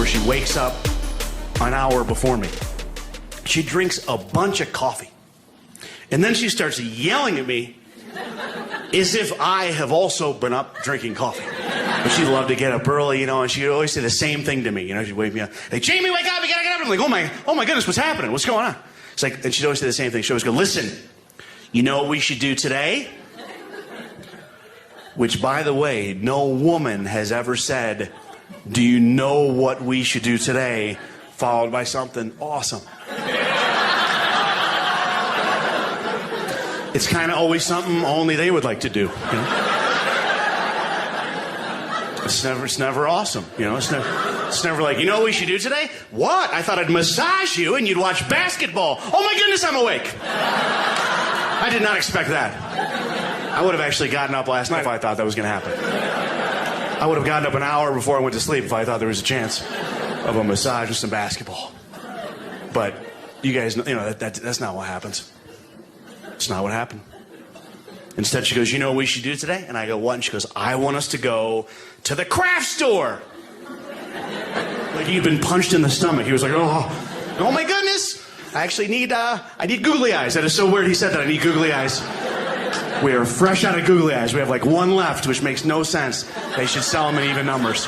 where she wakes up an hour before me. She drinks a bunch of coffee. And then she starts yelling at me as if I have also been up drinking coffee. But she loved to get up early, you know, and she'd always say the same thing to me. You know, she'd wake me up, hey, Jamie, wake up, you gotta get up. I'm like, oh my goodness, what's happening? What's going on? It's like, and she'd always say the same thing. She'd always go, listen, you know what we should do today? Which, by the way, no woman has ever said, do you know what we should do today? Followed by something awesome. It's kind of always something only they would like to do. You know? It's never awesome. You know, it's never like, you know what we should do today? What? I thought I'd massage you and you'd watch basketball. Oh my goodness, I'm awake. I did not expect that. I would have actually gotten up last night if I thought that was going to happen. I would have gotten up an hour before I went to sleep if I thought there was a chance of a massage with some basketball. But you guys know, that's not what happens. It's not what happened. Instead, she goes, you know what we should do today? And I go, what? And she goes, I want us to go to the craft store. Like he'd been punched in the stomach. He was like, oh my goodness. I actually need googly eyes. That is so weird he said that. I need googly eyes. We are fresh out of googly eyes. We have like one left, which makes no sense. They should sell them in even numbers.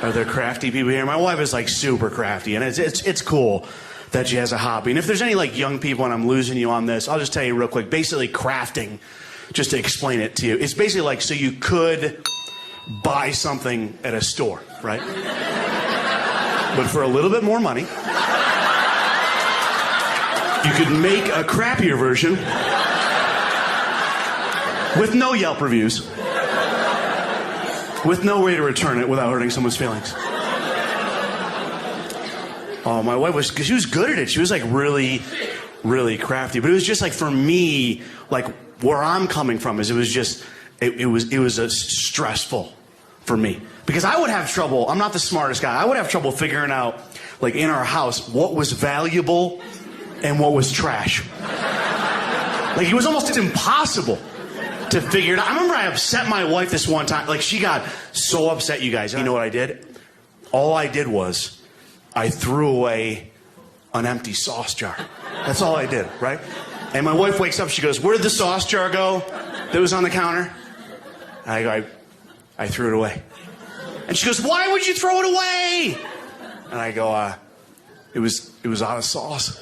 Are there crafty people here? My wife is like super crafty, and it's cool that she has a hobby. And if there's any like young people and I'm losing you on this, I'll just tell you real quick. Basically, crafting, just to explain it to you, it's basically like so you could buy something at a store, right? But for a little bit more money, you could make a crappier version with no Yelp reviews, with no way to return it without hurting someone's feelings. Oh, my wife she was good at it. She was like really, really crafty. But it was just like for me, like where I'm coming from is it was stressful for me. Because I would have trouble, I'm not the smartest guy, I would have trouble figuring out, like in our house, what was valuable and what was trash. Like it was almost impossible to figure it out. I remember I upset my wife this one time. Like she got so upset, you guys. You know what I did? All I did was I threw away an empty sauce jar. That's all I did, right? And my wife wakes up, she goes, where'd the sauce jar go that was on the counter? And I go, I threw it away. And she goes, why would you throw it away? And I go, it was out of sauce.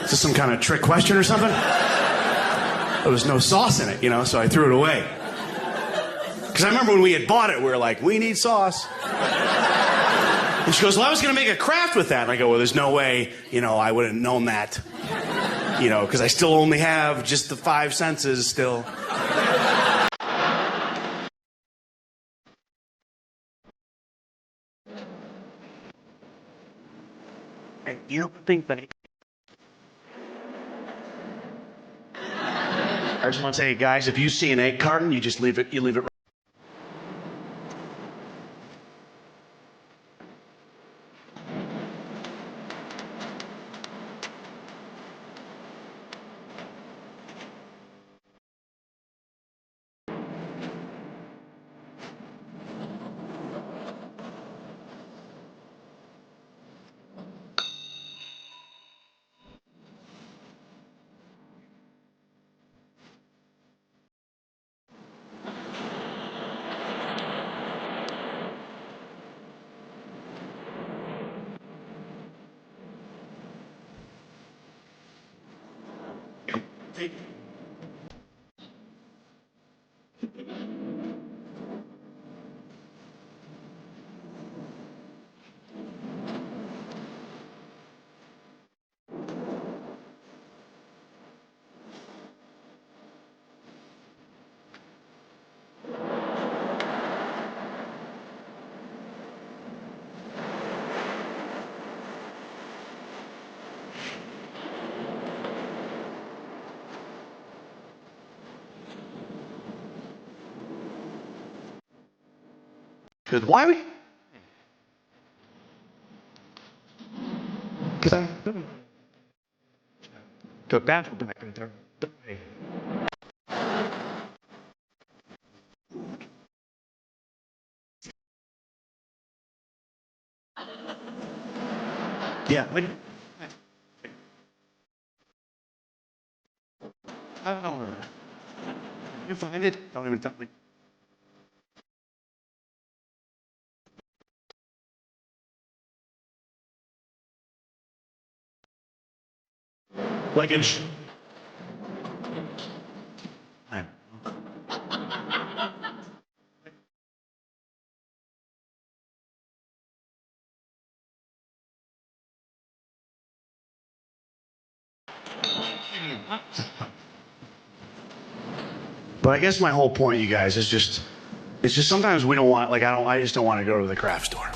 Is this some kind of trick question or something? There was no sauce in it, you know, so I threw it away. Because I remember when we had bought it, we were like, we need sauce. And she goes, well, I was going to make a craft with that. And I go, well, there's no way, you know, I would have known that. You know, because I still only have just the 5 senses still. You don't think that... I just want to say, guys, if you see an egg carton, you just leave it right. Because why we? Because I took that back in there. Yeah, wait. I don't know. You find it? Don't even tell me. Like it's. I- But I guess my whole point, you guys, is just, it's just sometimes we don't want, like, I just don't want to go to the craft store.